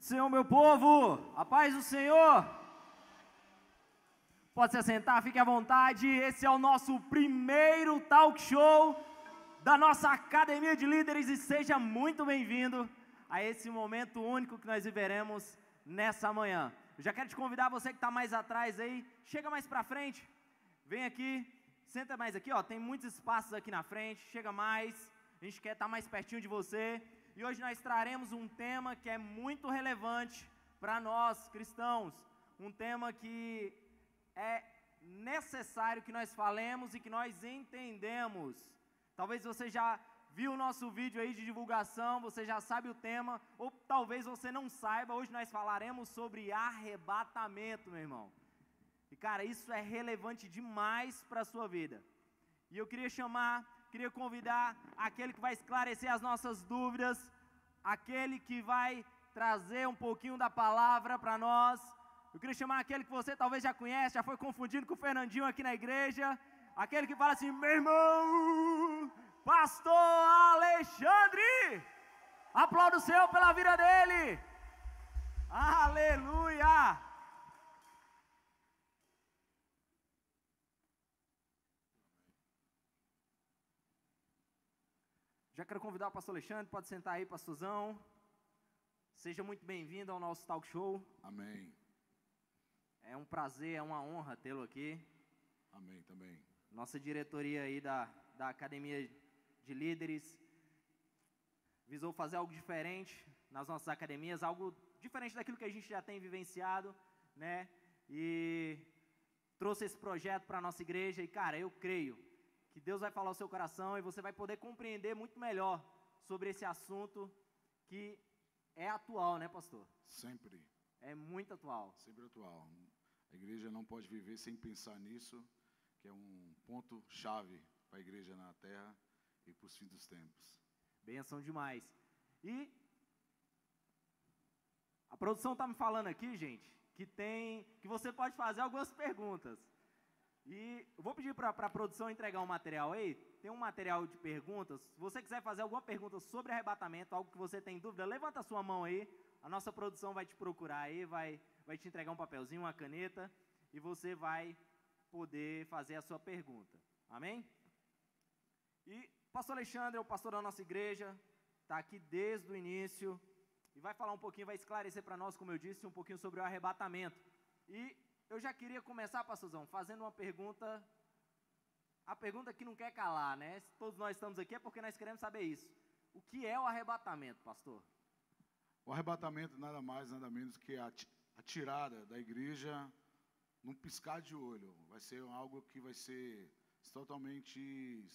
Senhor, meu povo, a paz do Senhor. Pode se assentar, fique à vontade. Esse é o nosso primeiro talk show da nossa Academia de Líderes e seja muito bem-vindo a esse momento único que nós viveremos nessa manhã. Eu já quero te convidar, você que está mais atrás aí, chega mais para frente, vem aqui, senta mais aqui, ó, tem muitos espaços aqui na frente, chega mais, a gente quer estar mais pertinho de você. E hoje nós traremos um tema que é muito relevante para nós cristãos, um tema que é necessário que nós falemos e que nós entendemos. Talvez você já viu o nosso vídeo aí de divulgação, você já sabe o tema, ou talvez você não saiba, hoje nós falaremos sobre arrebatamento, meu irmão. E cara, isso é relevante demais para a sua vida. E eu queria convidar aquele que vai esclarecer as nossas dúvidas, aquele que vai trazer um pouquinho da palavra para nós. Eu queria chamar aquele que você talvez já conhece, já foi confundido com o Fernandinho aqui na igreja, aquele que fala assim, meu irmão, Pastor Alexandre, aplauda o Senhor pela vida dele, aleluia. Já quero convidar o pastor Alexandre, pode sentar aí, pastorzão. Seja muito bem-vindo ao nosso talk show. Amém. É um prazer, é uma honra tê-lo aqui. Amém também. Nossa diretoria aí da Academia de Líderes visou fazer algo diferente nas nossas academias, algo diferente daquilo que a gente já tem vivenciado, né? E trouxe esse projeto para a nossa igreja e, cara, eu creio que Deus vai falar ao seu coração e você vai poder compreender muito melhor sobre esse assunto que é atual, né, pastor? Sempre. É muito atual. Sempre atual. A igreja não pode viver sem pensar nisso, que é um ponto-chave para a igreja na terra e para os fins dos tempos. Benção demais. E a produção está me falando aqui, gente, que você pode fazer algumas perguntas. E eu vou pedir para a produção entregar um material aí. Tem um material de perguntas. Se você quiser fazer alguma pergunta sobre arrebatamento, algo que você tem dúvida, levanta a sua mão aí. A nossa produção vai te procurar aí, vai te entregar um papelzinho, uma caneta, e você vai poder fazer a sua pergunta. Amém? E o pastor Alexandre é o pastor da nossa igreja, está aqui desde o início, e vai falar um pouquinho, vai esclarecer para nós, como eu disse, um pouquinho sobre o arrebatamento. E eu já queria começar, pastorzão, fazendo uma pergunta, a pergunta que não quer calar, né? Se todos nós estamos aqui é porque nós queremos saber isso. O que é o arrebatamento, pastor? O arrebatamento nada mais, nada menos que a tirada da igreja num piscar de olho. Vai ser algo que vai ser totalmente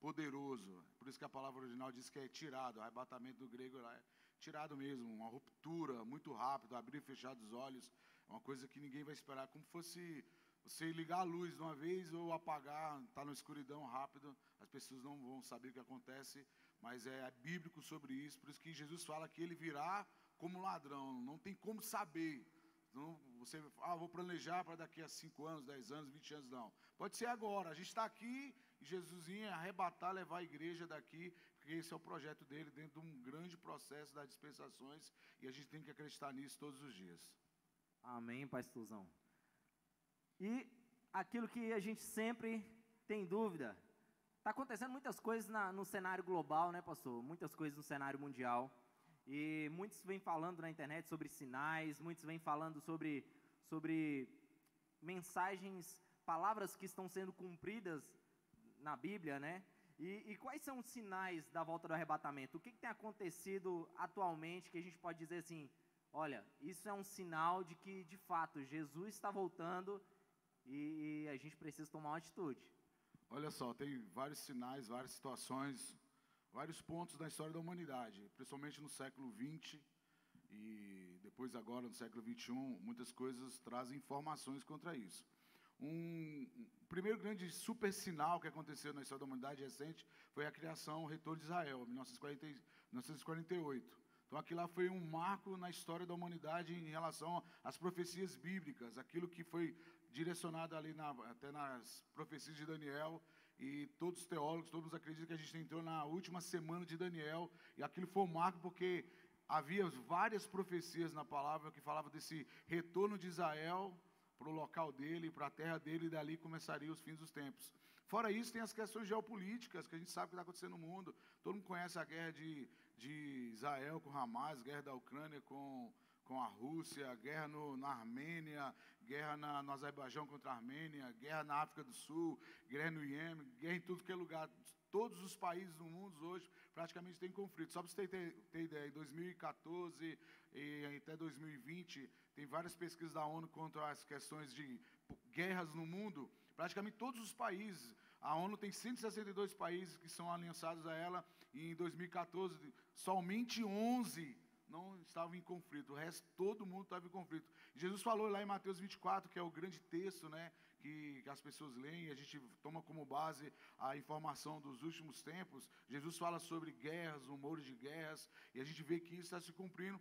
poderoso. Por isso que a palavra original diz que é tirado. O arrebatamento do grego é tirado mesmo, uma ruptura muito rápida, abrir e fechar dos olhos. É uma coisa que ninguém vai esperar, como fosse você ligar a luz de uma vez ou apagar, está na escuridão rápido, as pessoas não vão saber o que acontece, mas é bíblico sobre isso, por isso que Jesus fala que ele virá como ladrão, não tem como saber. Então, você, vou planejar para daqui a 5 anos, 10 anos, 20 anos, não. Pode ser agora, a gente está aqui e Jesus ia arrebatar, levar a igreja daqui, porque esse é o projeto dele, dentro de um grande processo das dispensações, e a gente tem que acreditar nisso todos os dias. Amém, pastorzão. E aquilo que a gente sempre tem dúvida, está acontecendo muitas coisas no cenário global, né, pastor? Muitas coisas no cenário mundial. E muitos vêm falando na internet sobre sinais, muitos vêm falando sobre mensagens, palavras que estão sendo cumpridas na Bíblia, né? E quais são os sinais da volta do arrebatamento? O que tem acontecido atualmente que a gente pode dizer assim, olha, isso é um sinal de que, de fato, Jesus está voltando e a gente precisa tomar uma atitude. Olha só, tem vários sinais, várias situações, vários pontos da história da humanidade, principalmente no século XX e depois agora no século XXI, muitas coisas trazem informações contra isso. Um primeiro grande super sinal que aconteceu na história da humanidade recente foi a criação, o retorno de Israel, em 1948. Então, aquilo lá foi um marco na história da humanidade em relação às profecias bíblicas, aquilo que foi direcionado ali até nas profecias de Daniel, e todos os teólogos, todos acreditam que a gente entrou na última semana de Daniel, e aquilo foi um marco porque havia várias profecias na palavra que falavam desse retorno de Israel para o local dele, para a terra dele, e dali começaria os fins dos tempos. Fora isso, tem as questões geopolíticas, que a gente sabe o que está acontecendo no mundo. Todo mundo conhece a guerra de Israel com Hamas, guerra da Ucrânia com a Rússia, guerra na Armênia, guerra no Azerbaijão contra a Armênia, guerra na África do Sul, guerra no Iêmen, guerra em tudo que é lugar. Todos os países do mundo hoje praticamente têm conflito. Só para você ter ideia, em 2014 e até 2020, tem várias pesquisas da ONU contra as questões de guerras no mundo. Praticamente todos os países, a ONU tem 162 países que são aliançados a ela, e em 2014, somente 11 não estavam em conflito, o resto, todo mundo estava em conflito. Jesus falou lá em Mateus 24, que é o grande texto, né, que as pessoas leem, a gente toma como base a informação dos últimos tempos. Jesus fala sobre guerras, rumores de guerras, e a gente vê que isso está se cumprindo.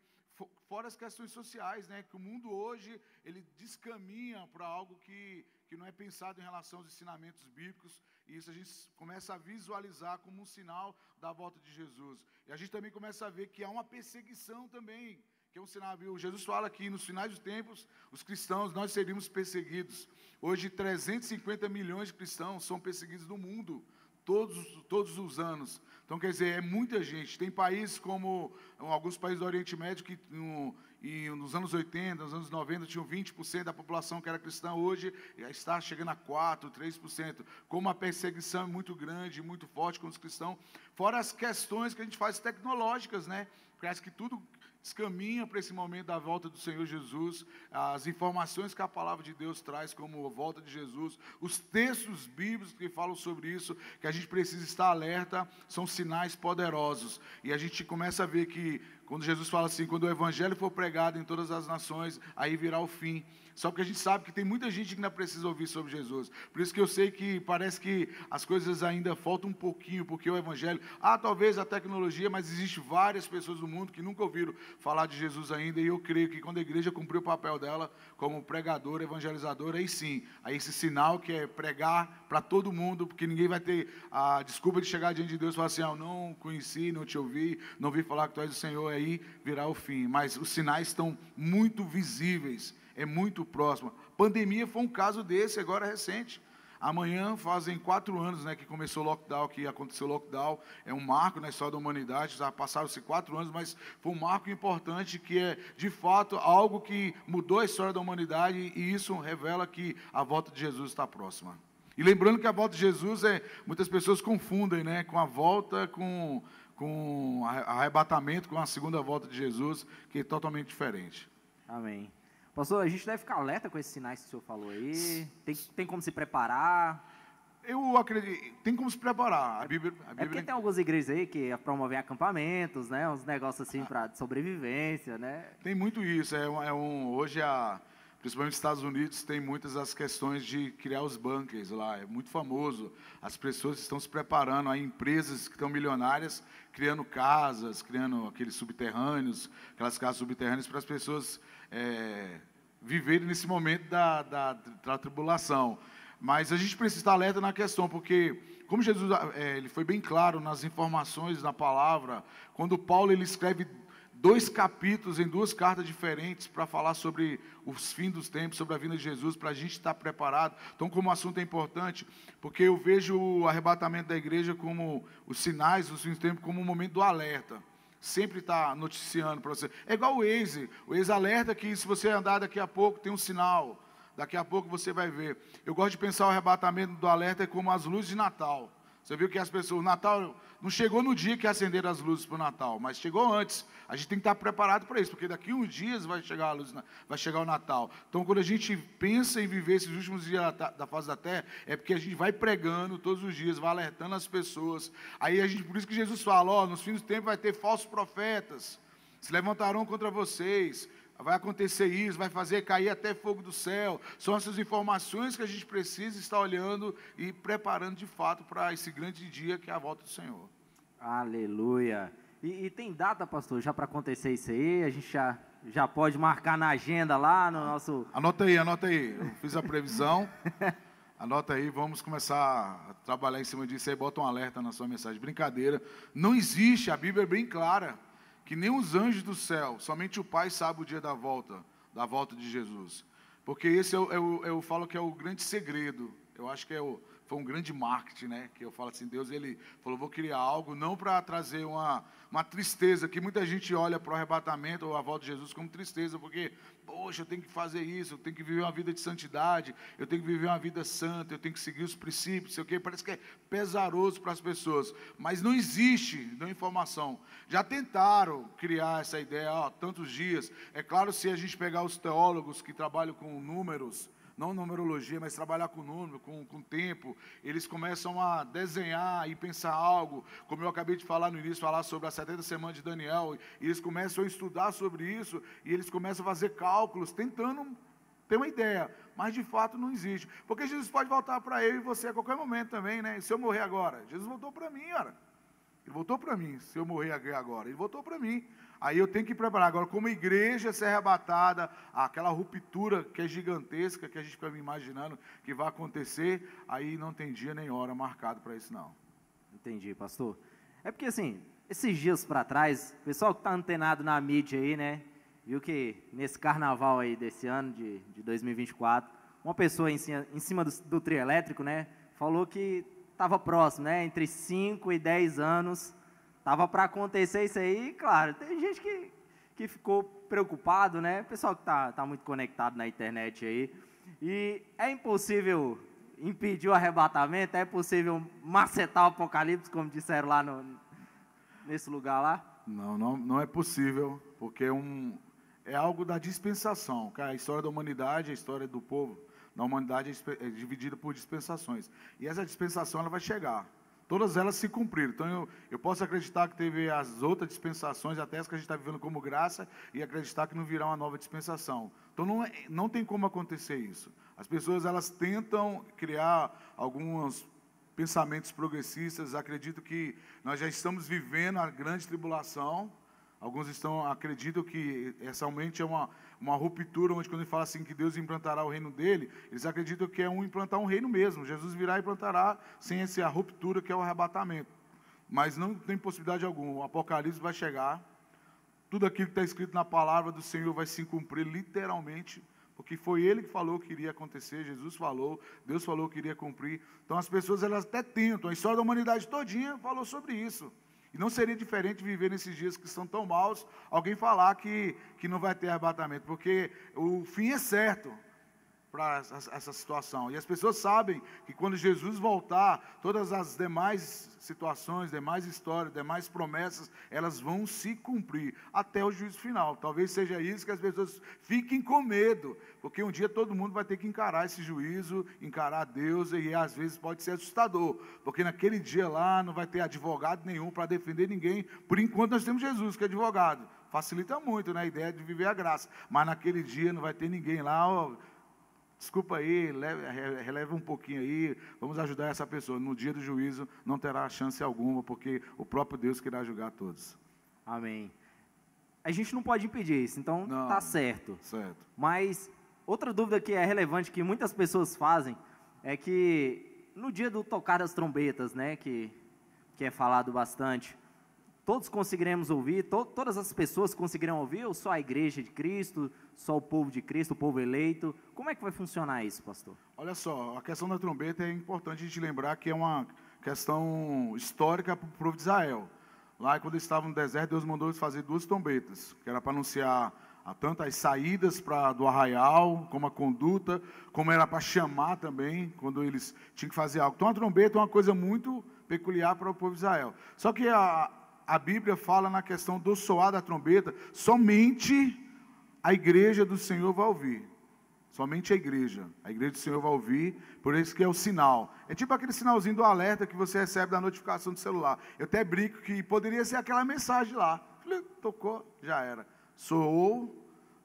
Fora as questões sociais, né, que o mundo hoje, ele descaminha para algo que não é pensado em relação aos ensinamentos bíblicos, e isso a gente começa a visualizar como um sinal da volta de Jesus. E a gente também começa a ver que há uma perseguição também, que é um sinal, viu? Jesus fala que nos finais dos tempos, os cristãos, nós seríamos perseguidos. Hoje, 350 milhões de cristãos são perseguidos no mundo, todos os anos. Então, quer dizer, é muita gente. Tem países como alguns países do Oriente Médio que nos anos 80, nos anos 90, tinham 20% da população que era cristã. Hoje está chegando a 4%, 3%. Com uma perseguição muito grande, muito forte com os cristãos. Fora as questões que a gente faz tecnológicas, né? Parece que tudo descaminha para esse momento da volta do Senhor Jesus, as informações que a palavra de Deus traz como a volta de Jesus, os textos bíblicos que falam sobre isso, que a gente precisa estar alerta, são sinais poderosos. E a gente começa a ver que, quando Jesus fala assim, quando o evangelho for pregado em todas as nações, aí virá o fim. Só que a gente sabe que tem muita gente que ainda precisa ouvir sobre Jesus. Por isso que eu sei que parece que as coisas ainda faltam um pouquinho, porque o evangelho, talvez a tecnologia, mas existe várias pessoas do mundo que nunca ouviram falar de Jesus ainda, e eu creio que quando a igreja cumpriu o papel dela como pregadora, evangelizadora, aí sim, aí esse sinal que é pregar para todo mundo, porque ninguém vai ter a desculpa de chegar diante de Deus e falar assim, eu não conheci, não te ouvi, não ouvi falar que tu és o Senhor, aí virá o fim. Mas os sinais estão muito visíveis, é muito próximo. Pandemia foi um caso desse, agora recente. Amanhã fazem 4 anos, né, que começou o lockdown, que aconteceu o lockdown. É um marco na história da humanidade, já passaram-se 4 anos, mas foi um marco importante que é, de fato, algo que mudou a história da humanidade, e isso revela que a volta de Jesus está próxima. E lembrando que a volta de Jesus, muitas pessoas confundem, né, com a volta, com arrebatamento, com a segunda volta de Jesus, que é totalmente diferente. Amém. Pastor, a gente deve ficar alerta com esses sinais que o senhor falou aí? Tem como se preparar? Eu acredito, tem como se preparar. A Bíblia porque tem algumas igrejas aí que promovem acampamentos, né? Uns negócios assim de sobrevivência, né? Tem muito isso. Hoje, principalmente nos Estados Unidos, tem muitas as questões de criar os bunkers lá. É muito famoso. As pessoas estão se preparando. Há empresas que estão milionárias criando casas, criando aqueles subterrâneos, aquelas casas subterrâneas para as pessoas viverem nesse momento da tribulação. Mas a gente precisa estar alerta na questão, porque, como Jesus ele foi bem claro nas informações da palavra, quando Paulo ele escreve 2 capítulos em 2 cartas diferentes para falar sobre os fins dos tempos, sobre a vinda de Jesus, para a gente estar preparado. Então, como o assunto é importante, porque eu vejo o arrebatamento da igreja como os sinais dos fins dos tempos, como um momento do alerta. Sempre está noticiando para você. É igual o Waze alerta que se você andar daqui a pouco tem um sinal, daqui a pouco você vai ver. Eu gosto de pensar o arrebatamento do alerta como as luzes de Natal. Você viu que as pessoas, o Natal não chegou no dia que acenderam as luzes para o Natal, mas chegou antes. A gente tem que estar preparado para isso, porque daqui a uns dias vai chegar a luz, vai chegar o Natal. Então, quando a gente pensa em viver esses últimos dias da face da terra, é porque a gente vai pregando todos os dias, vai alertando as pessoas. Aí por isso que Jesus fala, nos fins dos tempos vai ter falsos profetas, se levantarão contra vocês. Vai acontecer isso, vai fazer cair até fogo do céu. São essas informações que a gente precisa estar olhando e preparando de fato para esse grande dia que é a volta do Senhor. Aleluia. E tem data, pastor, já para acontecer isso aí? A gente já pode marcar na agenda lá no nosso... Anota aí. Eu fiz a previsão. Anota aí, vamos começar a trabalhar em cima disso aí. Bota um alerta na sua mensagem. Brincadeira. Não existe, a Bíblia é bem clara, que nem os anjos do céu, somente o Pai sabe o dia da volta de Jesus. Porque esse eu falo que é o grande segredo. Eu acho que foi um grande marketing, né? Que eu falo assim, Deus, ele falou, vou criar algo não para trazer uma tristeza, que muita gente olha para o arrebatamento ou a volta de Jesus como tristeza, porque, poxa, eu tenho que fazer isso, eu tenho que viver uma vida de santidade, eu tenho que viver uma vida santa, eu tenho que seguir os princípios, sei o quê. Parece que é pesaroso para as pessoas, mas não existe, não informação. Já tentaram criar essa ideia há tantos dias. É claro, se a gente pegar os teólogos que trabalham com números, não numerologia, mas trabalhar com número, com tempo, eles começam a desenhar e pensar algo, como eu acabei de falar no início, falar sobre as 70 semanas de Daniel, e eles começam a estudar sobre isso, e eles começam a fazer cálculos, tentando ter uma ideia, mas de fato não existe, porque Jesus pode voltar para eu e você a qualquer momento também, né? E se eu morrer agora? Jesus voltou para mim, olha. Ele voltou para mim, se eu morrer agora, ele voltou para mim. Aí eu tenho que preparar agora, como igreja ser arrebatada, aquela ruptura que é gigantesca, que a gente fica imaginando que vai acontecer, aí não tem dia nem hora marcado para isso não. Entendi, pastor. É porque assim, esses dias para trás, o pessoal que está antenado na mídia aí, né, viu que nesse carnaval aí desse ano, de 2024, uma pessoa em cima do trio elétrico, né, falou que estava próximo, né, entre 5 e 10 anos, estava para acontecer isso aí. Claro, tem gente que ficou preocupado, né, o pessoal que tá muito conectado na internet aí, e é impossível impedir o arrebatamento, é possível macetar o apocalipse, como disseram lá nesse lugar lá? Não é possível, porque é algo da dispensação. A história da humanidade, a história do povo da humanidade é dividida por dispensações. E essa dispensação ela vai chegar. Todas elas se cumpriram. Então, eu posso acreditar que teve as outras dispensações, até as que a gente está vivendo como graça, e acreditar que não virá uma nova dispensação. Então, não tem como acontecer isso. As pessoas, elas tentam criar alguns pensamentos progressistas, acreditam que nós já estamos vivendo a grande tribulação. Alguns acreditam que essa realmente é uma ruptura, onde quando ele fala assim que Deus implantará o reino dele, eles acreditam que é implantar um reino mesmo. Jesus virá e implantará sem essa ruptura que é o arrebatamento. Mas não tem possibilidade alguma. O Apocalipse vai chegar, tudo aquilo que está escrito na palavra do Senhor vai se cumprir literalmente, porque foi Ele que falou que iria acontecer, Jesus falou, Deus falou que iria cumprir. Então as pessoas elas até tentam, a história da humanidade todinha falou sobre isso. E não seria diferente viver nesses dias que são tão maus, alguém falar que não vai ter arrebatamento, porque o fim é certo para essa situação. E as pessoas sabem que quando Jesus voltar, todas as demais situações, demais histórias, demais promessas, elas vão se cumprir até o juízo final. Talvez seja isso que as pessoas fiquem com medo, porque um dia todo mundo vai ter que encarar esse juízo, encarar Deus, e às vezes pode ser assustador, porque naquele dia lá não vai ter advogado nenhum para defender ninguém. Por enquanto nós temos Jesus, que é advogado. Facilita muito, né, a ideia de viver a graça. Mas naquele dia não vai ter ninguém lá, ó, desculpa aí, releva um pouquinho aí, vamos ajudar essa pessoa. No dia do juízo não terá chance alguma, porque o próprio Deus que irá julgar todos. Amém. A gente não pode impedir isso, então tá certo. Certo. Mas outra dúvida que é relevante, que muitas pessoas fazem, é que no dia do tocar das trombetas, né, que é falado bastante, todos conseguiremos ouvir, todas as pessoas conseguirão ouvir, ou só a igreja de Cristo, só o povo de Cristo, o povo eleito? Como é que vai funcionar isso, pastor? Olha só, a questão da trombeta é importante a gente lembrar que é uma questão histórica para o povo de Israel. Lá, quando eles estavam no deserto, Deus mandou eles fazer 2 trombetas, que era para anunciar tanto as saídas do arraial, como a conduta, como era para chamar também, quando eles tinham que fazer algo. Então, a trombeta é uma coisa muito peculiar para o povo de Israel. Só que a Bíblia fala na questão do soar da trombeta, somente a igreja do Senhor vai ouvir. Somente a igreja do Senhor vai ouvir, por isso que é o sinal. É tipo aquele sinalzinho do alerta que você recebe da notificação do celular. Eu até brinco que poderia ser aquela mensagem lá. Tocou, já era. Soou,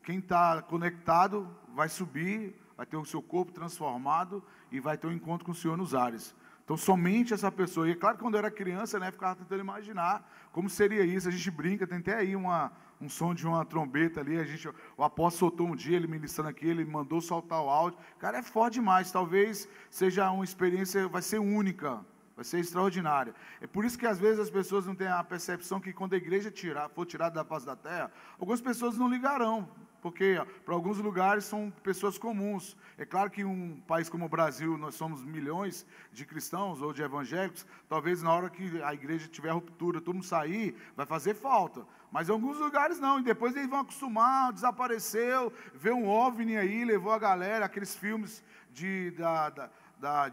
quem está conectado vai subir, vai ter o seu corpo transformado e vai ter um encontro com o Senhor nos ares. Então, somente essa pessoa. E é claro que quando eu era criança, né, ficava tentando imaginar como seria isso. A gente brinca, tem até aí um som de uma trombeta ali. O apóstolo soltou um dia, ele ministrando aqui, ele mandou soltar o áudio. Cara, é forte demais. Talvez seja uma experiência, vai ser única. vai ser extraordinária. É por isso que às vezes as pessoas não têm a percepção que quando a igreja for tirada da face da terra, algumas pessoas não ligarão, porque para alguns lugares são pessoas comuns. É claro que um país como o Brasil, nós somos milhões de cristãos ou de evangélicos, talvez na hora que a igreja tiver ruptura, todo mundo sair, vai fazer falta. Mas em alguns lugares não, e depois eles vão acostumar, desapareceu, vê um OVNI aí, levou a galera, aqueles filmes de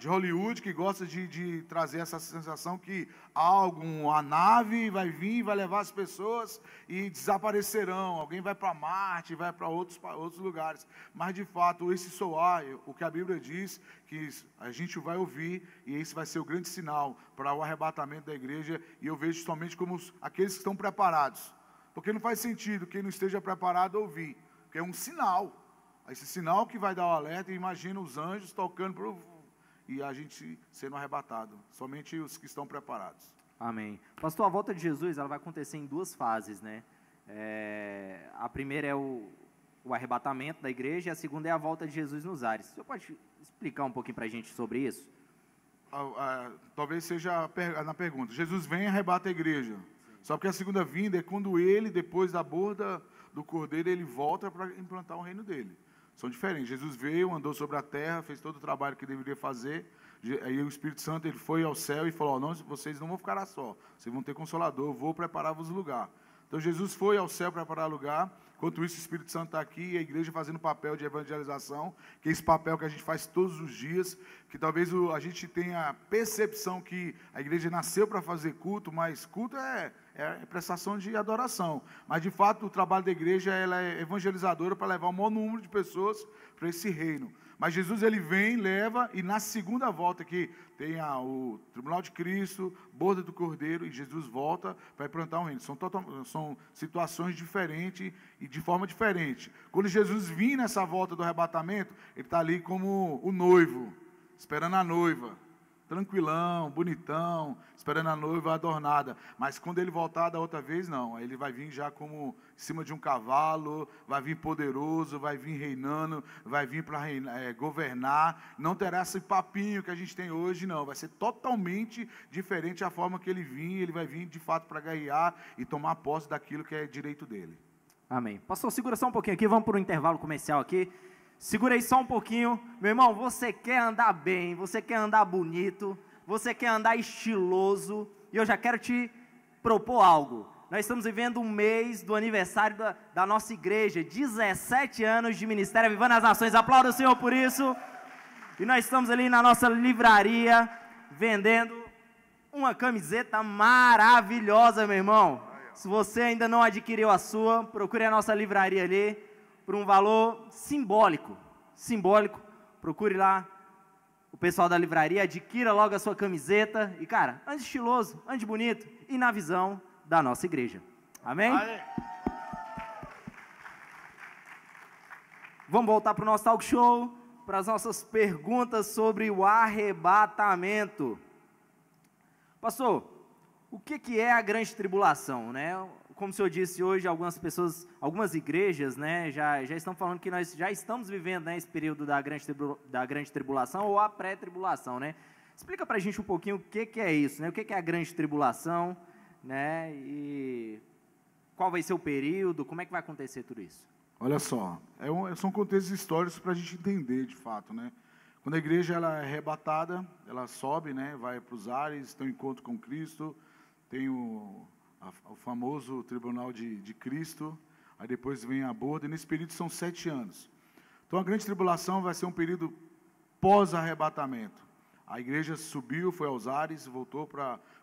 Hollywood, que gosta de trazer essa sensação que a nave vai vir, vai levar as pessoas e desaparecerão. Alguém vai para Marte, vai para outros lugares. Mas, de fato, esse soar, o que a Bíblia diz, que a gente vai ouvir, e esse vai ser o grande sinal para o arrebatamento da igreja, e eu vejo somente como aqueles que estão preparados. Porque não faz sentido quem não esteja preparado ouvir, porque é um sinal. Esse sinal que vai dar o alerta, e imagina os anjos tocando e a gente sendo arrebatado. Somente os que estão preparados. Amém. Pastor, a volta de Jesus ela vai acontecer em 2 fases, né? A primeira é o arrebatamento da igreja, e a segunda é a volta de Jesus nos ares. O senhor pode explicar um pouquinho para a gente sobre isso? Talvez seja na pergunta. Jesus vem e arrebata a igreja. Só que a segunda vinda é quando ele, depois da borda do cordeiro, ele volta para implantar o reino dele. São diferentes. Jesus veio, andou sobre a terra, fez todo o trabalho que deveria fazer. Aí o Espírito Santo ele foi ao céu e falou: não, vocês não vão ficar lá só, vocês vão ter Consolador, eu vou preparar-vos lugar. Então Jesus foi ao céu preparar lugar. Enquanto isso, o Espírito Santo está aqui e a igreja fazendo o papel de evangelização, que é esse papel que a gente faz todos os dias, que talvez a gente tenha a percepção que a igreja nasceu para fazer culto, mas culto é prestação de adoração. Mas, de fato, o trabalho da igreja ela é evangelizadora para levar o maior número de pessoas para esse reino. Mas Jesus ele vem, leva, e na segunda volta que tem o Tribunal de Cristo, borda do Cordeiro, e Jesus volta para implantar um reino. São situações diferentes e de forma diferente. Quando Jesus vir nessa volta do arrebatamento, ele está ali como o noivo, esperando a noiva. Tranquilão, bonitão, esperando a noiva adornada. Mas quando ele voltar da outra vez, não. Ele vai vir já como em cima de um cavalo, vai vir poderoso, vai vir reinando, vai vir para governar. Não terá esse papinho que a gente tem hoje, não. Vai ser totalmente diferente a forma que ele vai vir de fato para guerrear e tomar posse daquilo que é direito dele. Amém. Pastor, segura só um pouquinho aqui, vamos para o intervalo comercial aqui. Segura aí só um pouquinho. Meu irmão, você quer andar bem, você quer andar bonito, você quer andar estiloso, e eu já quero te propor algo. Nós estamos vivendo um mês do aniversário da nossa igreja, 17 anos de Ministério Avivando as Nações. Aplauda o Senhor por isso. E nós estamos ali na nossa livraria, vendendo uma camiseta maravilhosa, meu irmão. Se você ainda não adquiriu a sua, procure a nossa livraria ali, por um valor simbólico, procure lá o pessoal da livraria, adquira logo a sua camiseta, e cara, ande estiloso, ande bonito, e na visão da nossa igreja, amém? Aê. Vamos voltar para o nosso talk show, para as nossas perguntas sobre o arrebatamento. Pastor, o que é a grande tribulação, né? Como o senhor disse hoje, algumas igrejas, né, já estão falando que nós já estamos vivendo, né, esse período da grande tribulação ou a pré-tribulação, né? Explica para a gente um pouquinho o que é isso, né? O que é a grande tribulação, né? E qual vai ser o período, como é que vai acontecer tudo isso? Olha só, são contextos históricos para a gente entender, de fato, né? Quando a igreja ela é arrebatada, ela sobe, né, vai para os ares, tem um encontro com Cristo, tem o famoso tribunal de Cristo, aí depois vem a borda, e nesse período são 7 anos. Então a grande tribulação vai ser um período pós-arrebatamento. A igreja subiu, foi aos ares,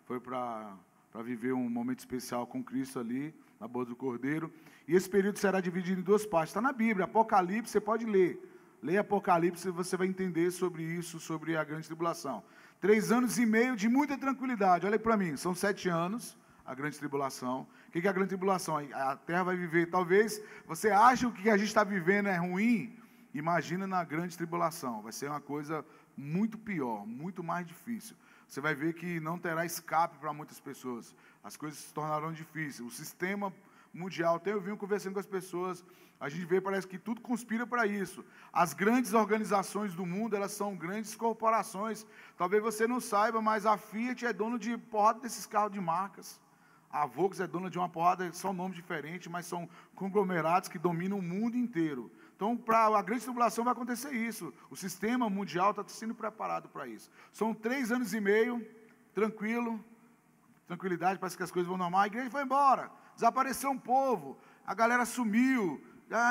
foi para viver um momento especial com Cristo ali, na borda do Cordeiro, e esse período será dividido em 2 partes. Está na Bíblia, Apocalipse, você pode ler. Leia Apocalipse e você vai entender sobre isso, sobre a grande tribulação. 3 anos e meio de muita tranquilidade. Olha para mim, são 7 anos, a grande tribulação. O que é a grande tribulação? A terra vai viver, talvez você ache que o que a gente está vivendo é ruim, imagina na grande tribulação. Vai ser uma coisa muito pior, muito mais difícil. Você vai ver que não terá escape para muitas pessoas. As coisas se tornarão difíceis. O sistema mundial. Eu vim conversando com as pessoas, a gente vê, parece que tudo conspira para isso. As grandes organizações do mundo, elas são grandes corporações. Talvez você não saiba, mas a Fiat é dono de porrada desses carros de marcas. A Volkswagen é dona de uma porrada, são nomes diferentes, mas são conglomerados que dominam o mundo inteiro. Então, para a grande tribulação vai acontecer isso. O sistema mundial está sendo preparado para isso. São 3 anos e meio, tranquilidade, parece que as coisas vão normal. A igreja foi embora, desapareceu um povo, a galera sumiu,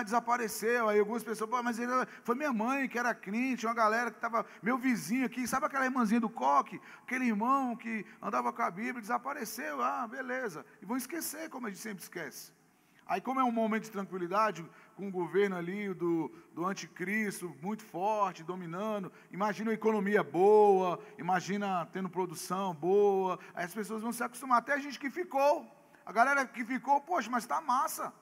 desapareceu. Aí algumas pessoas, mas ele, foi minha mãe que era crente, uma galera que estava, meu vizinho aqui, sabe aquela irmãzinha do coque? Aquele irmão que andava com a Bíblia, desapareceu, beleza. E vão esquecer, como a gente sempre esquece. Aí, como é um momento de tranquilidade, com o governo ali do anticristo muito forte, dominando, imagina uma economia boa, imagina tendo produção boa, aí as pessoas vão se acostumar. Até a gente que ficou, a galera que ficou, poxa, mas está massa.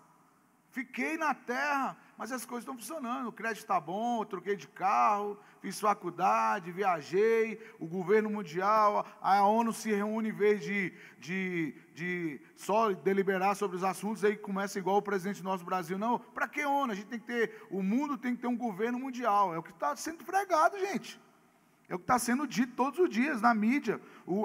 Fiquei na terra, mas as coisas estão funcionando. O crédito está bom, eu troquei de carro, fiz faculdade, viajei, o governo mundial, a ONU se reúne em vez de só deliberar sobre os assuntos, aí começa igual o presidente do nosso Brasil. Não, para que ONU? A gente tem que ter, o mundo tem que ter um governo mundial. É o que está sendo pregado, gente. É o que está sendo dito todos os dias na mídia.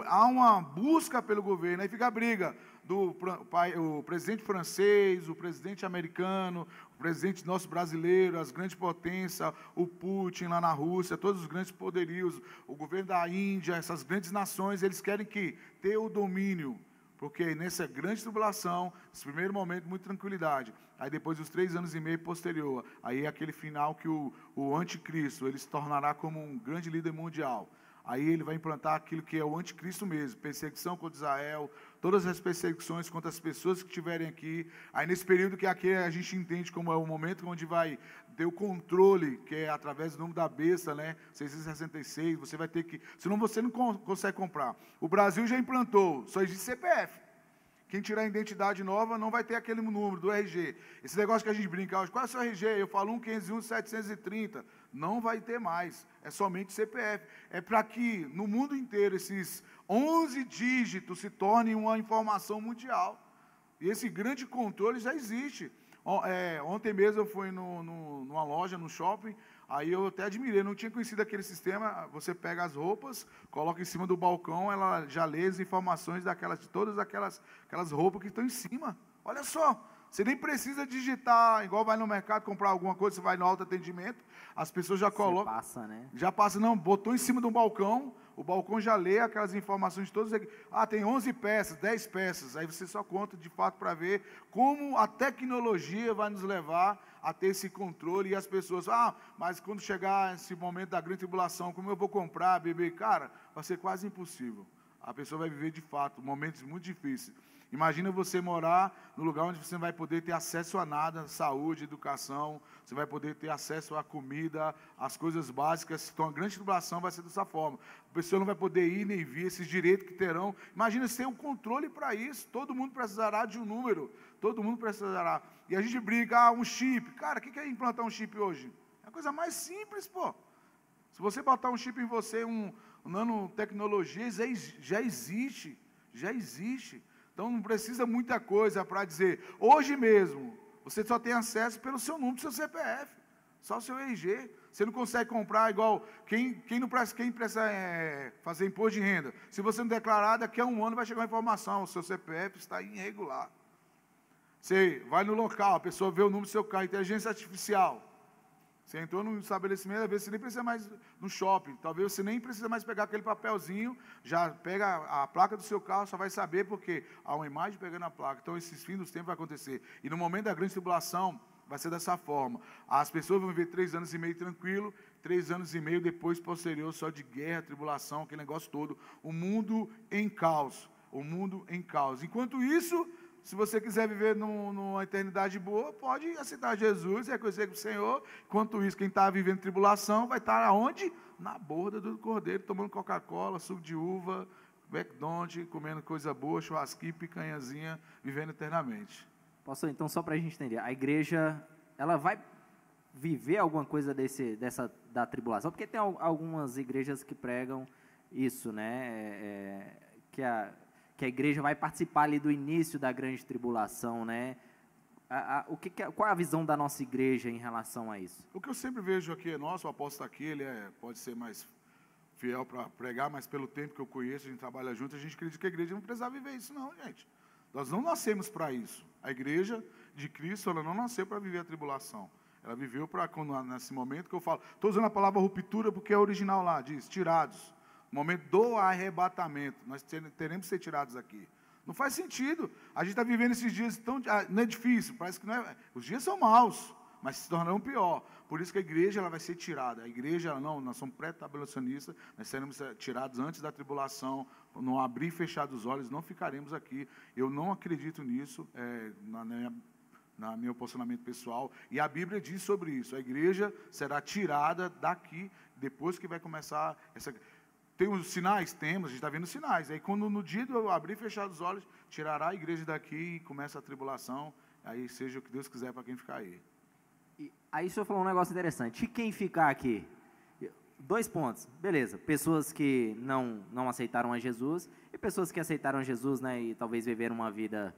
Há uma busca pelo governo, aí fica a briga o presidente francês, o presidente americano, o presidente nosso brasileiro, as grandes potências, o Putin lá na Rússia, todos os grandes poderios, o governo da Índia, essas grandes nações, eles querem ter o domínio, porque nessa grande tribulação, nesse primeiro momento, muita tranquilidade. Aí depois dos 3 anos e meio posterior, aí é aquele final que o anticristo, ele se tornará como um grande líder mundial. Aí ele vai implantar aquilo que é o anticristo mesmo, perseguição contra Israel, todas as perseguições contra as pessoas que estiverem aqui. Aí nesse período que aqui a gente entende como é o momento onde vai ter o controle, que é através do número da besta, né? 666, você vai ter que... Senão você não consegue comprar. O Brasil já implantou, só existe CPF. Quem tirar a identidade nova não vai ter aquele número do RG. Esse negócio que a gente brinca hoje, qual é o seu RG? Eu falo 1.501.730. Não vai ter mais. É somente CPF. É para que no mundo inteiro esses 11 dígitos se tornem uma informação mundial. E esse grande controle já existe. Ontem mesmo eu fui numa loja, no shopping, aí eu até admirei, não tinha conhecido aquele sistema. Você pega as roupas, coloca em cima do balcão, ela já lê as informações de todas aquelas roupas que estão em cima. Olha só, você nem precisa digitar, igual vai no mercado comprar alguma coisa, você vai no autoatendimento, as pessoas já colocam. Você passa, né? Já passa, não, botou em cima do balcão, o balcão já lê aquelas informações de todas. Tem 11 peças, 10 peças, aí você só conta de fato para ver como a tecnologia vai nos levar a ter esse controle. E as pessoas, mas quando chegar esse momento da grande tribulação, como eu vou comprar, beber? Cara, vai ser quase impossível. A pessoa vai viver de fato momentos muito difíceis. Imagina você morar no lugar onde você não vai poder ter acesso a nada, saúde, educação, você vai poder ter acesso à comida, às coisas básicas. Então a grande tribulação vai ser dessa forma. A pessoa não vai poder ir nem vir, esses direitos que terão. Imagina se tem um controle para isso, todo mundo precisará de um número, todo mundo precisará. E a gente briga, um chip. Cara, o que é implantar um chip hoje? É a coisa mais simples, pô. Se você botar um chip em você, um nanotecnologia, já existe. Então não precisa muita coisa para dizer, hoje mesmo, você só tem acesso pelo seu número do seu CPF, só o seu RG. Você não consegue comprar igual quem precisa fazer imposto de renda. Se você não declarar, daqui a um ano vai chegar uma informação, o seu CPF está irregular. Você vai no local, a pessoa vê o número do seu carro, inteligência artificial. Você entrou no estabelecimento, às vezes você nem precisa mais no shopping, talvez você nem precisa mais pegar aquele papelzinho, já pega a placa do seu carro, só vai saber porque há uma imagem pegando a placa. Então, esses fins dos tempos vai acontecer. E no momento da grande tribulação, vai ser dessa forma. As pessoas vão viver 3 anos e meio tranquilo, 3 anos e meio depois, posterior, só de guerra, tribulação, aquele negócio todo. O mundo em caos. Enquanto isso... Se você quiser viver numa eternidade boa, pode aceitar Jesus e reconhecer com o Senhor. Enquanto isso, quem está vivendo tribulação vai estar aonde? Na borda do cordeiro, tomando Coca-Cola, suco de uva, McDonald's, comendo coisa boa, churrasquinho, picanhazinha, vivendo eternamente. Pastor, então, só para a gente entender, a igreja, ela vai viver alguma coisa da tribulação? Porque tem algumas igrejas que pregam isso, né? Que a igreja vai participar ali do início da grande tribulação, né? Qual é a visão da nossa igreja em relação a isso? O que eu sempre vejo aqui é nosso, o apóstolo aqui, ele pode ser mais fiel para pregar, mas pelo tempo que eu conheço, a gente trabalha junto, a gente acredita que a igreja não precisa viver isso não, gente. Nós não nascemos para isso. A igreja de Cristo, ela não nasceu para viver a tribulação. Ela viveu para, nesse momento que eu falo, estou usando a palavra ruptura porque é original lá, diz, tirados. No momento do arrebatamento, nós teremos que ser tirados aqui. Não faz sentido. A gente está vivendo esses dias tão... Não é difícil, parece que não é... Os dias são maus, mas se tornarão pior. Por isso que a igreja ela vai ser tirada. A igreja, não, nós somos pré-tribulacionistas, nós seremos tirados antes da tribulação, não abrir e fechar os olhos, não ficaremos aqui. Eu não acredito nisso, na meu posicionamento pessoal. E a Bíblia diz sobre isso. A igreja será tirada daqui, depois que vai começar essa... Tem os sinais? Temos, a gente está vendo sinais. Aí quando no dia de eu abrir e fechar os olhos, tirará a igreja daqui e começa a tribulação. Aí seja o que Deus quiser para quem ficar aí. E aí o senhor falou um negócio interessante. E quem ficar aqui? 2 pontos. Beleza. Pessoas que não aceitaram a Jesus e pessoas que aceitaram Jesus, né, e talvez viveram uma vida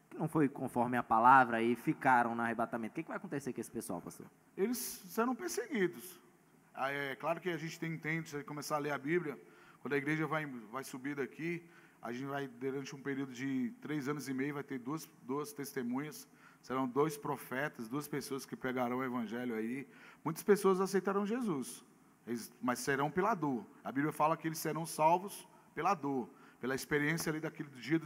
que não foi conforme a palavra e ficaram no arrebatamento. O que vai acontecer com esse pessoal, pastor? Eles serão perseguidos. É claro que a gente entende, se começar a ler a Bíblia, quando a igreja vai subir daqui, a gente vai, durante um período de 3 anos e meio, vai ter duas testemunhas, serão 2 profetas, 2 pessoas que pregarão o evangelho aí. Muitas pessoas aceitarão Jesus, mas serão pela dor. A Bíblia fala que eles serão salvos pela dor, pela experiência ali daquele dia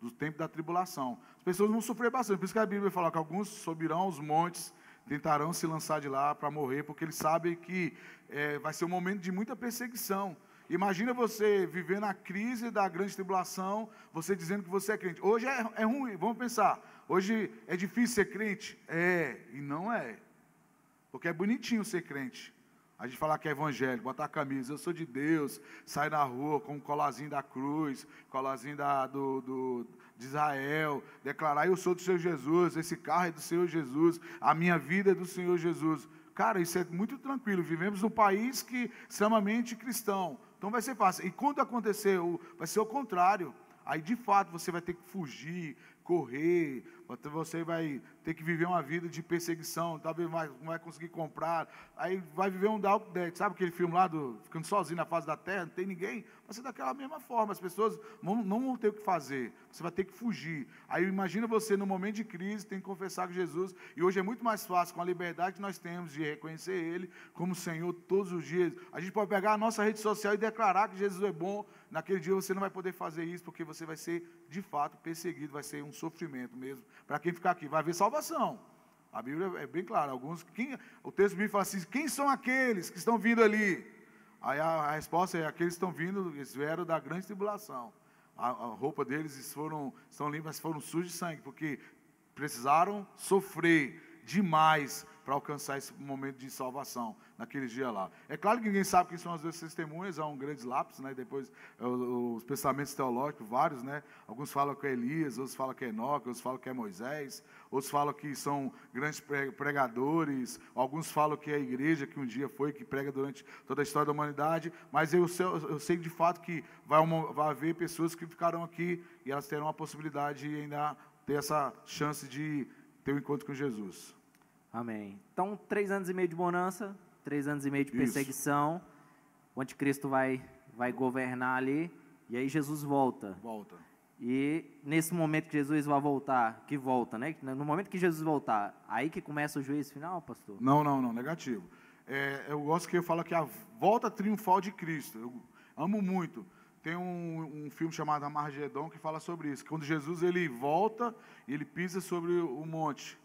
do tempo da tribulação. As pessoas vão sofrer bastante, por isso que a Bíblia fala que alguns subirão aos montes, tentarão se lançar de lá para morrer, porque eles sabem que vai ser um momento de muita perseguição. Imagina você vivendo a crise da grande tribulação, você dizendo que você é crente. Hoje é ruim, vamos pensar. Hoje é difícil ser crente? E não é. Porque é bonitinho ser crente. A gente falar que é evangélico, botar a camisa, eu sou de Deus, sai na rua com um colarzinho da cruz, colarzinho de Israel, declarar, eu sou do Senhor Jesus, esse carro é do Senhor Jesus, a minha vida é do Senhor Jesus. Cara, isso é muito tranquilo, vivemos num país que extremamente cristão, então vai ser fácil. E quando acontecer, vai ser o contrário. Aí, de fato, você vai ter que fugir, correr, você vai ter que viver uma vida de perseguição, talvez não vai conseguir comprar, aí vai viver um Dark Death, sabe aquele filme lá, ficando sozinho na face da terra, não tem ninguém? Vai ser daquela mesma forma, as pessoas não vão ter o que fazer, você vai ter que fugir. Aí imagina você, no momento de crise, tem que confessar com Jesus, e hoje é muito mais fácil, com a liberdade que nós temos de reconhecer Ele como Senhor todos os dias. A gente pode pegar a nossa rede social e declarar que Jesus é bom. Naquele dia você não vai poder fazer isso, porque você vai ser, de fato, perseguido, vai ser um sofrimento mesmo. Para quem ficar aqui, vai haver salvação. A Bíblia é bem clara. O texto bíblico fala assim, quem são aqueles que estão vindo ali? Aí a resposta é, aqueles que estão vindo, eles vieram da grande tribulação. A roupa deles estão limpas, foram sujos de sangue, porque precisaram sofrer demais para alcançar esse momento de salvação naquele dia lá. É claro que ninguém sabe quem são as 2 testemunhas, há um grande lápis, né? Depois os pensamentos teológicos, vários, né? Alguns falam que é Elias, outros falam que é Enoque, outros falam que é Moisés, outros falam que são grandes pregadores, alguns falam que é a igreja que um dia foi, que prega durante toda a história da humanidade, mas eu sei de fato que vai haver pessoas que ficarão aqui e elas terão a possibilidade de ainda ter essa chance de ter um encontro com Jesus. Amém. Então, 3 anos e meio de bonança, 3 anos e meio de perseguição, o anticristo vai governar ali, e aí Jesus volta. E nesse momento que Jesus vai voltar, que volta, né? No momento que Jesus voltar, aí que começa o juízo final, pastor? Não, negativo. Eu gosto que eu falo que a volta triunfal de Cristo, eu amo muito. Tem um filme chamado Armagedon que fala sobre isso, quando Jesus ele volta, ele pisa sobre o monte,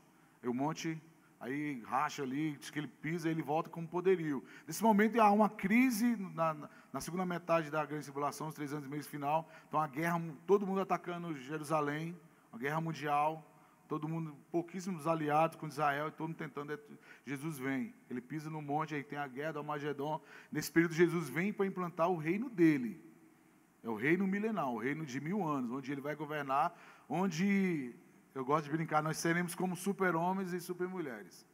aí racha ali, diz que ele pisa e ele volta com poderio. Nesse momento há uma crise na segunda metade da grande tribulação, os 3 anos e meio final. Então a guerra, todo mundo atacando Jerusalém, uma guerra mundial, pouquíssimos aliados com Israel, e todo mundo tentando. Jesus vem, ele pisa no monte, aí tem a guerra do Armagedon. Nesse período Jesus vem para implantar o reino dele. É o reino milenar, o reino de 1000 anos, onde ele vai governar, onde... Eu gosto de brincar, nós seremos como super-homens e super-mulheres.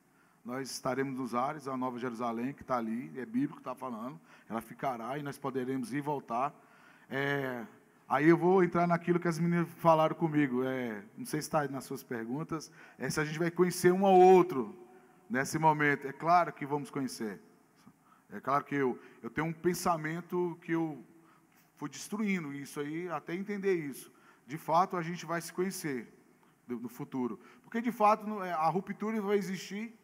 Nós estaremos nos ares, a Nova Jerusalém, que está ali, é bíblico que está falando, ela ficará e nós poderemos ir e voltar. Aí eu vou entrar naquilo que as meninas falaram comigo. Não sei se está nas suas perguntas. Se a gente vai conhecer um ao outro nesse momento. É claro que vamos conhecer. É claro que eu tenho um pensamento que eu fui destruindo isso aí, até entender isso. De fato, a gente vai se conhecer no futuro. Porque, de fato, a ruptura vai existir,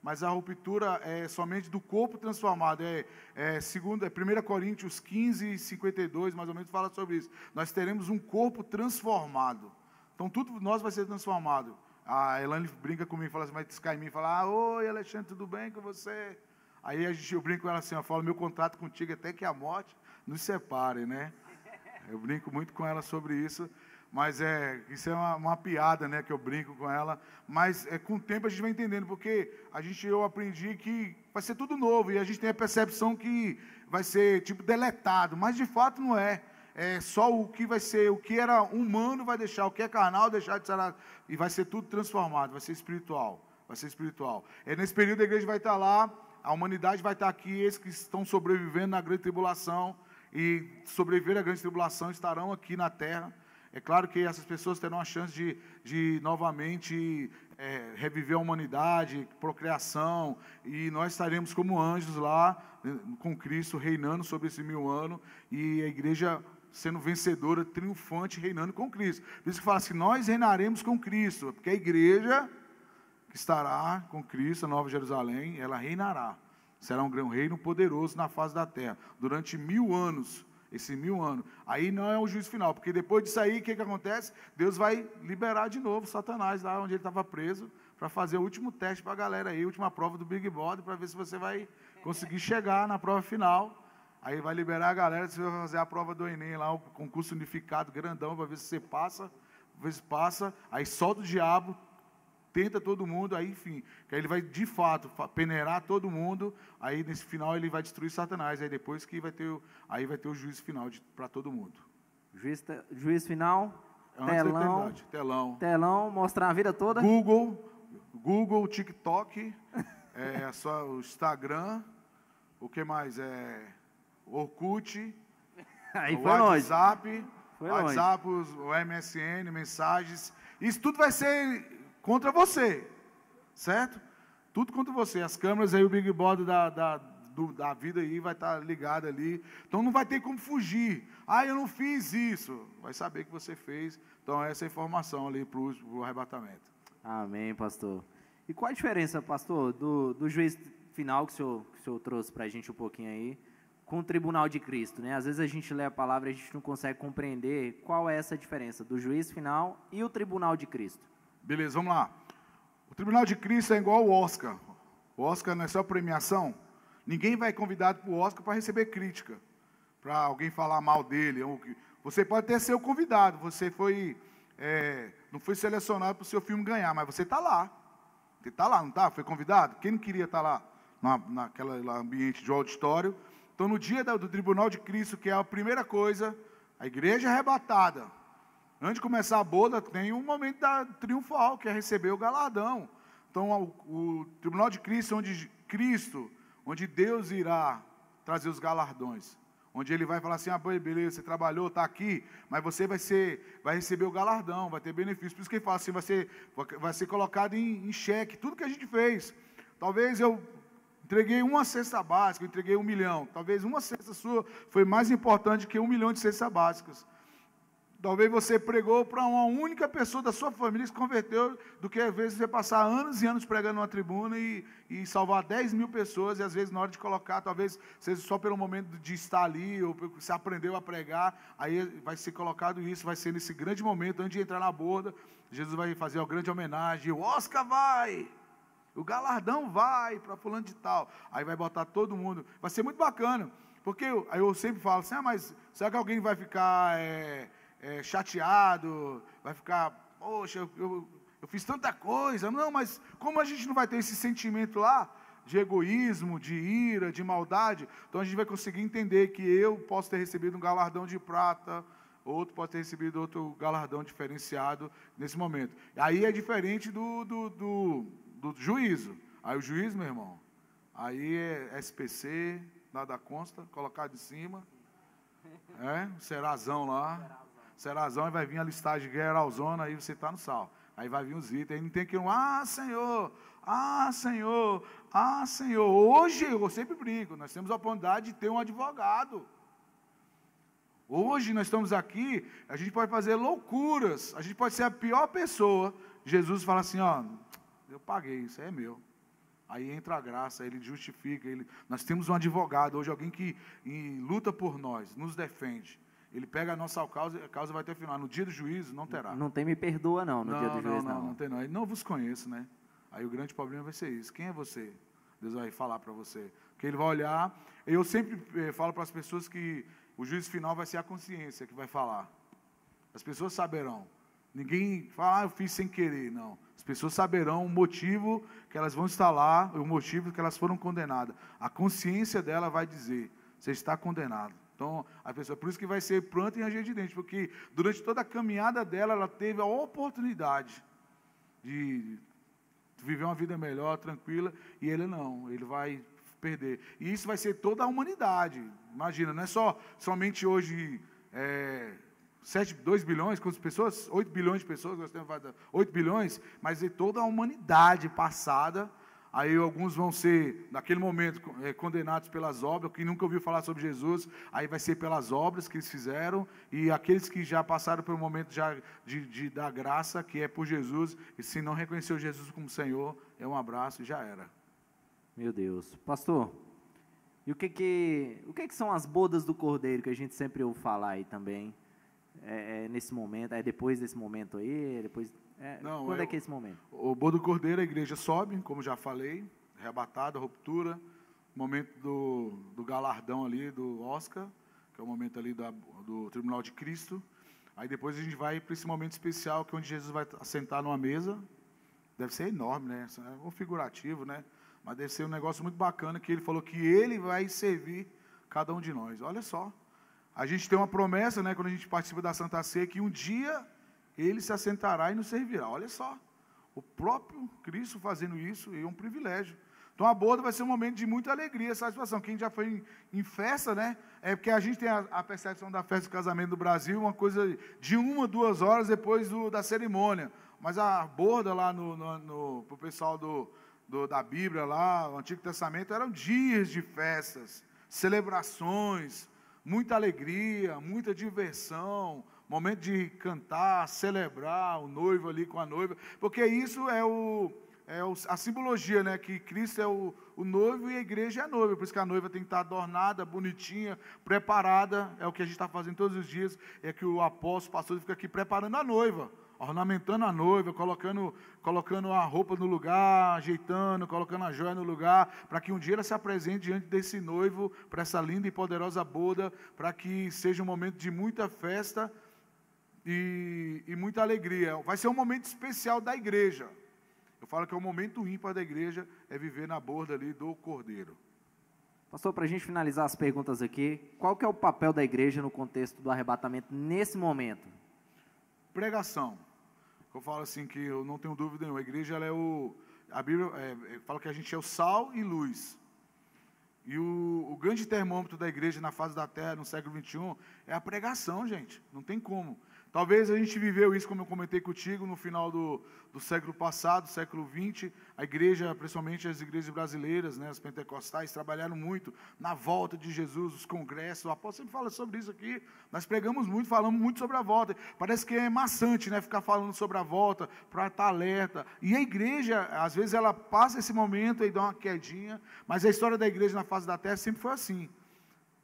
mas a ruptura é somente do corpo transformado. 1 Coríntios 15, 52, mais ou menos, fala sobre isso. Nós teremos um corpo transformado. Então, tudo nós vai ser transformado. A Elane brinca comigo, fala assim, vai tiscar em mim, fala, oi, Alexandre, tudo bem com você? Aí eu brinco com ela assim, eu falo, meu contrato contigo até que a morte nos separe, né? Eu brinco muito com ela sobre isso, mas isso é uma piada, né, que eu brinco com ela, mas com o tempo a gente vai entendendo, porque eu aprendi que vai ser tudo novo, e a gente tem a percepção que vai ser, tipo, deletado, mas de fato não é. É só o que vai ser, o que era humano vai deixar, o que é carnal deixar de ser, e vai ser tudo transformado, vai ser espiritual, vai ser espiritual. Nesse período a igreja vai estar lá, a humanidade vai estar aqui, esses que estão sobrevivendo na grande tribulação, e sobreviver à grande tribulação estarão aqui na terra. É claro que essas pessoas terão a chance de novamente reviver a humanidade, procriação, e nós estaremos como anjos lá, com Cristo, reinando sobre esse 1000 anos, e a igreja sendo vencedora, triunfante, reinando com Cristo. Por isso que fala assim, nós reinaremos com Cristo, porque a igreja que estará com Cristo, a Nova Jerusalém, ela reinará. Será um reino poderoso na face da terra, durante 1000 anos, esse 1000 anos. Aí não é o juízo final, porque depois disso aí, o que acontece? Deus vai liberar de novo Satanás, lá onde ele estava preso, para fazer o último teste para a galera aí, a última prova do Big Brother, para ver se você vai conseguir chegar na prova final. Aí vai liberar a galera, você vai fazer a prova do Enem lá, o concurso unificado, grandão, para ver se você passa, aí solta o diabo, tenta todo mundo, aí enfim, que aí ele vai de fato peneirar todo mundo, aí nesse final ele vai destruir Satanás, aí depois que vai ter o juízo final para todo mundo. Juízo final, telão, mostrar a vida toda. Google, TikTok, o Instagram, o que mais? Orkut, aí o foi WhatsApp, longe. O MSN, mensagens, isso tudo vai ser contra você, certo? Tudo contra você. As câmeras aí, o Big Brother da vida aí vai estar ligado ali. Então não vai ter como fugir. Eu não fiz isso. Vai saber que você fez. Então essa é a informação ali para o arrebatamento. Amém, pastor. E qual a diferença, pastor, do juiz final que o senhor trouxe para a gente um pouquinho aí, com o tribunal de Cristo, né? Às vezes a gente lê a palavra e a gente não consegue compreender qual é essa diferença do juiz final e o tribunal de Cristo. Beleza, vamos lá. O tribunal de Cristo é igual ao Oscar. O Oscar não é só premiação. Ninguém vai convidado para o Oscar para receber crítica, para alguém falar mal dele. Você pode até ser o convidado, você não foi selecionado para o seu filme ganhar, mas você está lá. Você está lá, não está? Foi convidado? Quem não queria estar lá, naquele ambiente de auditório? Então, no dia do tribunal de Cristo, que é a primeira coisa, a igreja é arrebatada. Antes de começar a boda, tem um momento triunfal, que é receber o galardão. Então, o tribunal de Cristo, onde Deus irá trazer os galardões. Onde ele vai falar assim, beleza, você trabalhou, está aqui, mas você vai receber o galardão, vai ter benefício. Por isso que ele fala assim, vai ser colocado em xeque tudo que a gente fez. Talvez eu entreguei uma cesta básica, eu entreguei 1 milhão. Talvez uma cesta sua foi mais importante que 1 milhão de cestas básicas. Talvez você pregou para uma única pessoa da sua família que se converteu, do que às vezes você passar anos e anos pregando numa tribuna e salvar 10 mil pessoas, e às vezes na hora de colocar, talvez seja só pelo momento de estar ali, ou você aprendeu a pregar, aí vai ser colocado isso, vai ser nesse grande momento, antes de entrar na borda, Jesus vai fazer uma grande homenagem, o Oscar vai, o galardão vai para fulano de tal, aí vai botar todo mundo, vai ser muito bacana, porque aí eu sempre falo assim, mas será que alguém vai ficar chateado, vai ficar, poxa, eu fiz tanta coisa, não, mas como a gente não vai ter esse sentimento lá, de egoísmo, de ira, de maldade, então a gente vai conseguir entender que eu posso ter recebido um galardão de prata, outro pode ter recebido outro galardão diferenciado nesse momento, aí é diferente do juízo, aí o juízo, meu irmão, aí é SPC, nada consta, colocado em cima, o Serazão lá, Serasão, e vai vir a listagem geralzona, aí você está no sal. Aí vai vir os itens, aí não tem que Senhor, Senhor, Senhor. Hoje, eu sempre brinco, nós temos a oportunidade de ter um advogado. Hoje nós estamos aqui, a gente pode fazer loucuras, a gente pode ser a pior pessoa. Jesus fala assim, eu paguei, isso aí é meu. Aí entra a graça, ele justifica, nós temos um advogado, hoje alguém que luta por nós, nos defende. Ele pega a nossa causa, a causa vai ter final. No dia do juízo, não terá. Não tem me perdoa, não, no dia do juízo, não. Não tem, não. Ele não vos conhece, né? Aí o grande problema vai ser isso. Quem é você? Deus vai falar para você. Porque ele vai olhar. Eu sempre falo para as pessoas que o juízo final vai ser a consciência que vai falar. As pessoas saberão. Ninguém fala, eu fiz sem querer. Não. As pessoas saberão o motivo que elas vão estar lá, o motivo que elas foram condenadas. A consciência dela vai dizer, você está condenado. Então, a pessoa, por isso que vai ser pranto e ranger de dente, porque durante toda a caminhada dela, ela teve a oportunidade de viver uma vida melhor, tranquila, e ele não, ele vai perder. E isso vai ser toda a humanidade. Imagina, não é somente hoje 2 bilhões, quantas pessoas? 8 bilhões de pessoas, nós temos 8 bilhões, mas é toda a humanidade passada. Aí alguns vão ser, naquele momento, condenados pelas obras, que nunca ouviu falar sobre Jesus, aí vai ser pelas obras que eles fizeram, e aqueles que já passaram pelo momento já da graça, que é por Jesus, e se não reconheceu Jesus como Senhor, é um abraço e já era. Meu Deus. Pastor, e o que são as bodas do Cordeiro, que a gente sempre ouve falar aí também, nesse momento, depois desse momento aí, depois... quando é que é esse momento? O boda do Cordeiro, a igreja sobe, como já falei, arrebatada, ruptura, momento do galardão ali, do Oscar, que é o momento ali do Tribunal de Cristo. Aí depois a gente vai para esse momento especial, que é onde Jesus vai assentar numa mesa. Deve ser enorme, né? É um figurativo, né? Mas deve ser um negócio muito bacana, que ele falou que ele vai servir cada um de nós. Olha só. A gente tem uma promessa, né, quando a gente participa da Santa Ceia, que um dia ele se assentará e nos servirá. Olha só, o próprio Cristo fazendo isso é um privilégio. Então a boda vai ser um momento de muita alegria, satisfação. Quem já foi em festa, né? É porque a gente tem a percepção da festa de casamento do Brasil, uma coisa de 1 a 2 horas depois da cerimônia. Mas a boda lá pro pessoal da Bíblia lá, o Antigo Testamento, eram dias de festas, celebrações, muita alegria, muita diversão, momento de cantar, celebrar o noivo ali com a noiva, porque isso a simbologia, né, que Cristo é o noivo e a igreja é a noiva, por isso que a noiva tem que estar adornada, bonitinha, preparada, é o que a gente está fazendo todos os dias, é que o apóstolo, o pastor fica aqui preparando a noiva, ornamentando a noiva, colocando a roupa no lugar, ajeitando, colocando a joia no lugar, para que um dia ela se apresente diante desse noivo, para essa linda e poderosa boda, para que seja um momento de muita festa e muita alegria. Vai ser um momento especial da igreja. Eu falo que é o momento ímpar da igreja, é viver na borda ali do Cordeiro. Pastor, para a gente finalizar as perguntas aqui, qual que é o papel da igreja no contexto do arrebatamento nesse momento? Pregação. Eu falo assim que eu não tenho dúvida nenhuma. A igreja, a Bíblia fala que a gente é o sal e luz. E o grande termômetro da igreja na face da terra, no século XXI, é a pregação, gente. Não tem como. Talvez a gente viveu isso, como eu comentei contigo, no final do século passado, século XX. A igreja, principalmente as igrejas brasileiras, né, as pentecostais, trabalharam muito na volta de Jesus, os congressos. O apóstolo sempre fala sobre isso aqui. Nós pregamos muito, falamos muito sobre a volta. Parece que é maçante, né, ficar falando sobre a volta, para estar alerta. E a igreja, às vezes, ela passa esse momento e dá uma quedinha, mas a história da igreja na face da terra sempre foi assim.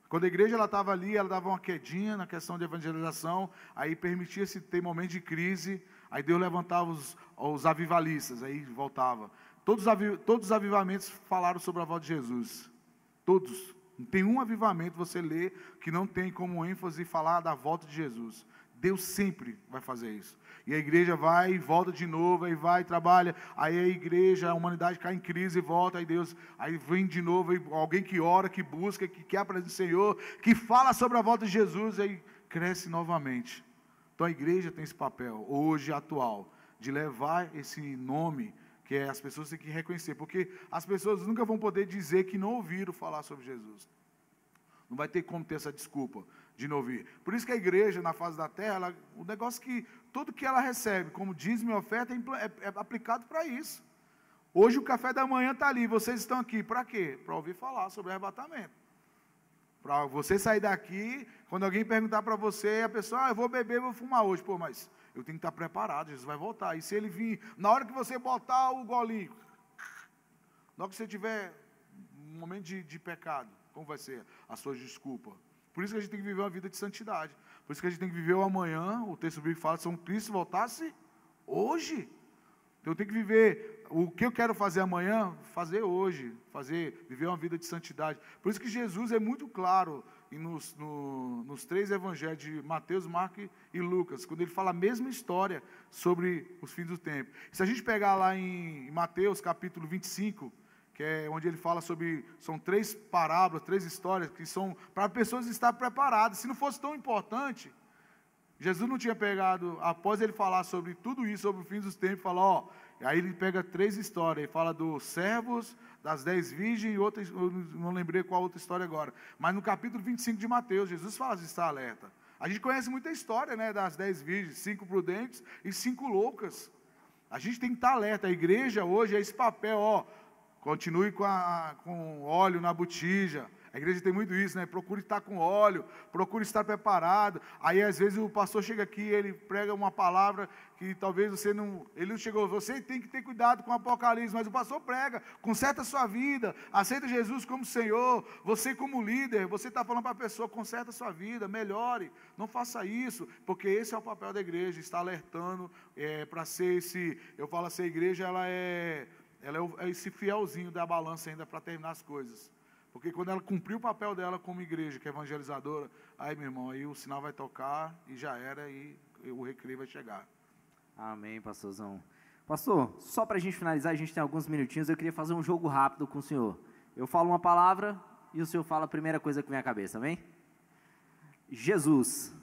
Quando a igreja estava ali, ela dava uma quedinha na questão de evangelização, aí permitia-se ter momentos de crise, aí Deus levantava os avivalistas, aí voltava. Todos os avivamentos falaram sobre a volta de Jesus. Todos. Não tem um avivamento, você lê, que não tem como ênfase falar da volta de Jesus. Deus sempre vai fazer isso. E a igreja vai e volta de novo, aí vai, trabalha, aí a igreja, a humanidade cai em crise e volta, aí vem de novo, aí alguém que ora, que busca, que quer a presença do Senhor, que fala sobre a volta de Jesus, aí cresce novamente. Então a igreja tem esse papel, hoje atual, de levar esse nome, que as pessoas têm que reconhecer, porque as pessoas nunca vão poder dizer que não ouviram falar sobre Jesus. Não vai ter como ter essa desculpa de não ouvir. Por isso que a igreja, na face da terra, o negócio que, tudo que ela recebe, como dízimo e oferta, é aplicado para isso. Hoje o café da manhã está ali, vocês estão aqui, para quê? Para ouvir falar sobre arrebatamento. Para você sair daqui, quando alguém perguntar para você, a pessoa, eu vou beber, eu vou fumar hoje. Pô, mas eu tenho que estar preparado, Jesus vai voltar. E se ele vir, na hora que você botar o golinho, na hora que você tiver um momento de pecado, como vai ser a sua desculpa? Por isso que a gente tem que viver uma vida de santidade. Por isso que a gente tem que viver o amanhã. O texto bíblico fala, se São Cristo voltasse hoje. Então eu tenho que viver o que eu quero fazer amanhã, fazer hoje, viver uma vida de santidade. Por isso que Jesus é muito claro nos 3 evangelhos de Mateus, Marcos e Lucas, quando ele fala a mesma história sobre os fins do tempo. Se a gente pegar lá em Mateus capítulo 25, que é onde ele fala sobre, são 3 parábolas, 3 histórias, que são para pessoas estar preparadas. Se não fosse tão importante, Jesus não tinha pegado, após ele falar sobre tudo isso, sobre o fim dos tempos, fala, aí ele pega 3 histórias, ele fala dos servos, das 10 virgens e outras, eu não lembrei qual outra história agora, mas no capítulo 25 de Mateus, Jesus fala de estar alerta. A gente conhece muita história, né, das 10 virgens, 5 prudentes e 5 loucas. A gente tem que estar alerta, a igreja hoje é esse papel, continue com óleo na botija. A igreja tem muito isso, né? Procure estar com óleo, procure estar preparado. Aí, às vezes, o pastor chega aqui, ele prega uma palavra que talvez ele não chegou. Você tem que ter cuidado com o Apocalipse, mas o pastor prega, conserta a sua vida, aceita Jesus como Senhor. Você como líder, você está falando para a pessoa, conserta a sua vida, melhore. Não faça isso, porque esse é o papel da igreja, está alertando para ser eu falo assim, a igreja, ela é esse fielzinho da balança ainda para terminar as coisas. Porque quando ela cumpriu o papel dela como igreja, que é evangelizadora, aí, meu irmão, aí o sinal vai tocar e já era, e o recreio vai chegar. Amém, pastorzão. Pastor, só para a gente finalizar, a gente tem alguns minutinhos, eu queria fazer um jogo rápido com o senhor. Eu falo uma palavra e o senhor fala a primeira coisa que vem à cabeça, amém? Jesus.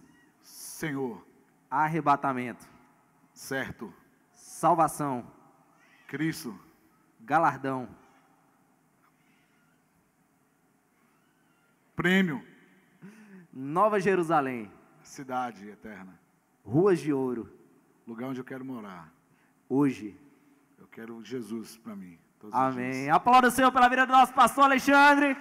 Senhor. Arrebatamento. Certo. Salvação. Cristo. Galardão. Prêmio. Nova Jerusalém. Cidade eterna. Ruas de ouro. Lugar onde eu quero morar. Hoje. Eu quero Jesus para mim. Amém. Aplauda o Senhor pela vida do nosso pastor Alexandre.